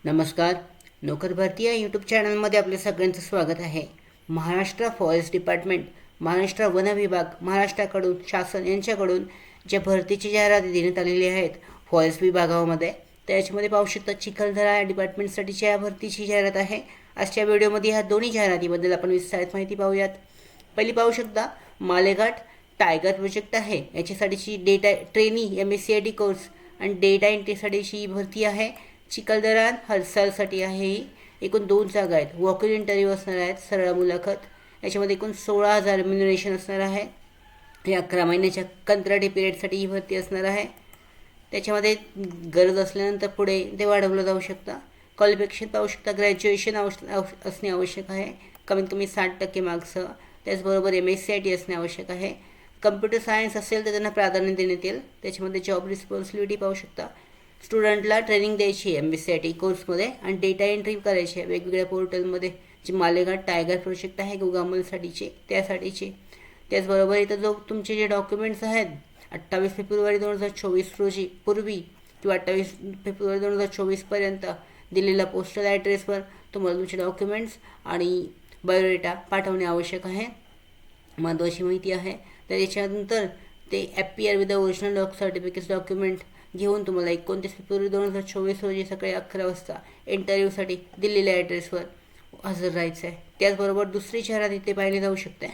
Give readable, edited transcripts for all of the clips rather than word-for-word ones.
नमस्कार. नोकर भरती या यूट्यूब चॅनलमध्ये आपले सगळ्यांचं स्वागत आहे. Maharashtra forest department, Maharashtra one विभाग, महाराष्ट्राकडून शासन यांच्याकडून ज्या भरतीची जाहिराती देण्यात आलेली आहेत फॉरेस्ट विभागामध्ये, त्याच्यामध्ये पाहू शकता चिखलदरा या डिपार्टमेंटसाठीच्या या भरतीची जाहिरात आहे. आजच्या व्हिडिओमध्ये ह्या दोन्ही जाहिरातीबद्दल आपण विस्तारित माहिती पाहूयात. पहिली पाहू शकता मालेघाट टायगर प्रोजेक्ट आहे. याच्यासाठीची डेटा ट्रेनी MSCIT कोर्स आणि डेटा एंट्रीसाठीची ही भरती आहे. चिखलदरा हर्सालसाठी आहे. ही एकूण 2 जागा आहेत. वॉक इन इंटरव्ह्यू असणार आहेत, सरळ मुलाखत. याच्यामध्ये एकूण 16,000 रेम्युनरेशन असणार आहे. हे 11 महिन्याच्या कंत्राटी पिरियडसाठी ही भरती असणार आहे. त्याच्यामध्ये गरज असल्यानंतर पुढे ते वाढवलं जाऊ शकतं. क्वालिफिकेशन पाहू शकता ग्रॅज्युएशन असणे आवश्यक आहे, कमीत कमी 60% मार्क्ससह. त्याचबरोबर MSCIT असणे आवश्यक आहे. कम्प्युटर सायन्स असेल तर त्यांना प्राधान्य देण्यात येईल. त्याच्यामध्ये जॉब रिस्पॉन्सिबिलिटी पाहू शकता. स्टुडंटला ट्रेनिंग द्यायची आहे MSCIT कोर्समध्ये आणि डेटा एंट्री करायची आहे वेगवेगळ्या पोर्टलमध्ये, जे मालेघाट टायगर प्रोजेक्ट आहे गुगामलसाठीचे त्यासाठीचे. त्याचबरोबर इथं जो तुमचे जे डॉक्युमेंट्स आहेत 28 फेब्रुवारी 2024 रोजी पूर्वी किंवा 28 फेब्रुवारी 2024पर्यंत दिलेल्या पोस्टल ॲड्रेसवर तुम्हाला तुमचे डॉक्युमेंट्स आणि बायोडेटा पाठवणे आवश्यक आहे. महत्त्वाची माहिती आहे. तर याच्यानंतर ते appear with the original certificates document घेऊन तुम्हाला 29 फेब्रुवारी 2024 रोजी सकाळी 11 वाजता इंटरव्ह्यूसाठी दिलेल्या ॲड्रेसवर हजर राहायचं आहे. त्याचबरोबर दुसरी जाहिरात इथे पाहिली जाऊ शकते.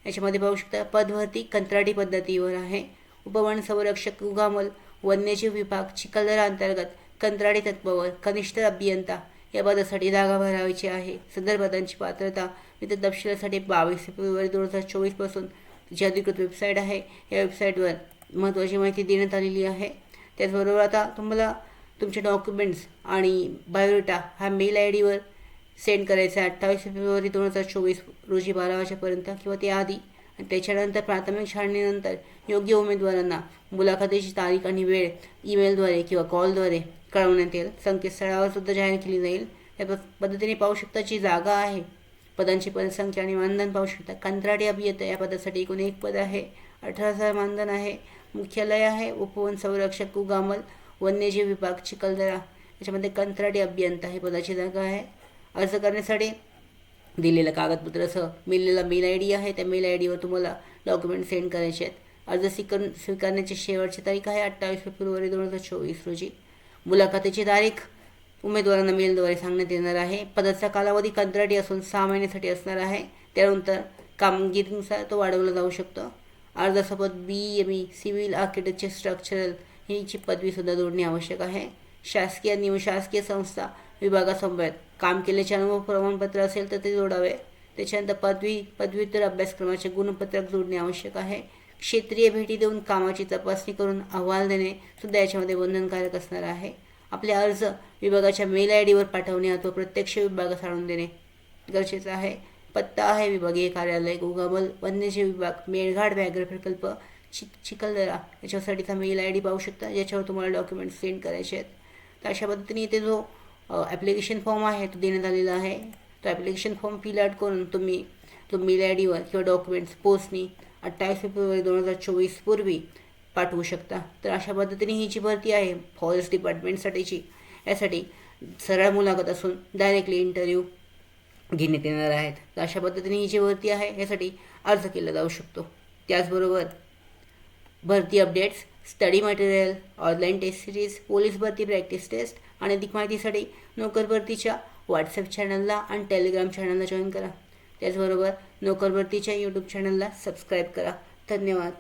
याच्यामध्ये पाहू शकता पदभरती कंत्राटी पद्धतीवर आहे. उपवन संरक्षक गुगामल वन्यजीव विभाग चिखलदरा अंतर्गत कंत्राटी तत्वावर कनिष्ठ अभियंता या पदासाठी जागा भरायची आहे. सदर पदांची पात्रता इथे तपशिलासाठी 22 फेब्रुवारी 2024 पासून जी अधिकृत वेबसाईट आहे या वेबसाईटवर महत्त्वाची माहिती देण्यात आलेली आहे. त्याचबरोबर आता तुम्हाला तुमचे डॉक्युमेंट्स आणि बायोडेटा हा मेल ID वर सेंड करायचा आहे 28 फेब्रुवारी 2024 रोजी 12 वाजेपर्यंत किंवा त्याआधी. आणि त्याच्यानंतर प्राथमिक छाननीनंतर योग्य उमेदवारांना मुलाखतीची तारीख आणि वेळ ईमेलद्वारे किंवा कॉलद्वारे कळवण्यात येईल. संकेतस्थळावर सुद्धा जाहीर केली जाईल. त्या पद्धतीने पाहू शकता जी जागा आहे, पदांची पदसंख्या आणि मानधन पाहू शकता. कंत्राटी अभियंता या पदासाठी एकूण 1 पद आहे. 18,000 मानधन आहे. मुख्यालय आहे उपवन संरक्षक गुगामल वन्यजीव विभाग चिखलदरा. याच्यामध्ये कंत्राटी अभियंता ही पदाची जागा आहे. अर्ज करण्यासाठी दिलेलं कागदपत्रासह मिळालेला मेल ID आहे. त्या मेल ID वर तुम्हाला डॉक्युमेंट सेंड करायचे आहेत. अर्ज स्वीकारण्याची शेवटची तारीख आहे 28 फेब्रुवारी 2024 रोजी. मुलाखतीची तारीख उमेदवारांना मेलद्वारे सांगण्यात येणार आहे. पदाचा कालावधी कंत्राटी असून 6 महिन्यासाठी असणार आहे. त्यानंतर कामगिरीनुसार तो वाढवला जाऊ शकतो. अर्जासोबत BME सिव्हिल आर्किटेक्चर स्ट्रक्चरल हीची पदवीसुद्धा जोडणे आवश्यक आहे. शासकीय निमशासकीय संस्था विभागासमवेत काम केल्याचे अनुभव प्रमाणपत्र असेल तर ते जोडावे. त्याच्यानंतर पदव्युत्तर अभ्यासक्रमाचे गुणपत्रक जोडणे आवश्यक आहे. क्षेत्रीय भेटी देऊन कामाची तपासणी करून अहवाल देणे सुद्धा याच्यामध्ये बंधनकारक असणार आहे. आपले अर्ज विभागाच्या मेल ID वर पाठवणे अथवा प्रत्यक्ष विभागास आणून देणे गरजेचं आहे. पत्ता आहे विभागीय कार्यालय गुगामल वन्यजीव विभाग मेळघाट व्याघ्र प्रकल्प चिखलदरा. याच्यासाठीचा मेल ID पाहू शकता ज्याच्यावर तुम्हाला डॉक्युमेंट्स सेंड करायचे आहेत. तर अशा पद्धतीने इथे जो ॲप्लिकेशन फॉर्म आहे तो देण्यात आलेला आहे. तो ॲप्लिकेशन फॉर्म फिल आउट करून तुम्ही तो मेल ID वर किंवा डॉक्युमेंट्स पोस्टनी 28 फेब्रुवारी 2024 पूर्वी पाठवू शकता. तर अशा पद्धतीने ही जी भरती आहे फॉरेस्ट डिपार्टमेंटसाठीची, यासाठी सरळ मुलाखत असून डायरेक्टली इंटरव्ह्यू घेण्यात येणार आहेत. तर अशा पद्धतीने ही जी भरती आहे यासाठी अर्ज केला जाऊ शकतो. त्याचबरोबर भरती updates, study material, online test series, police भरती प्रॅक्टिस टेस्ट आणि अधिक माहितीसाठी नोकर भरतीच्या व्हॉट्सअप चॅनलला आणि टेलिग्राम चॅनलला जॉईन करा. त्याचबरोबर नोकर भरतीच्या यूट्यूब चॅनलला सबस्क्राईब करा. धन्यवाद.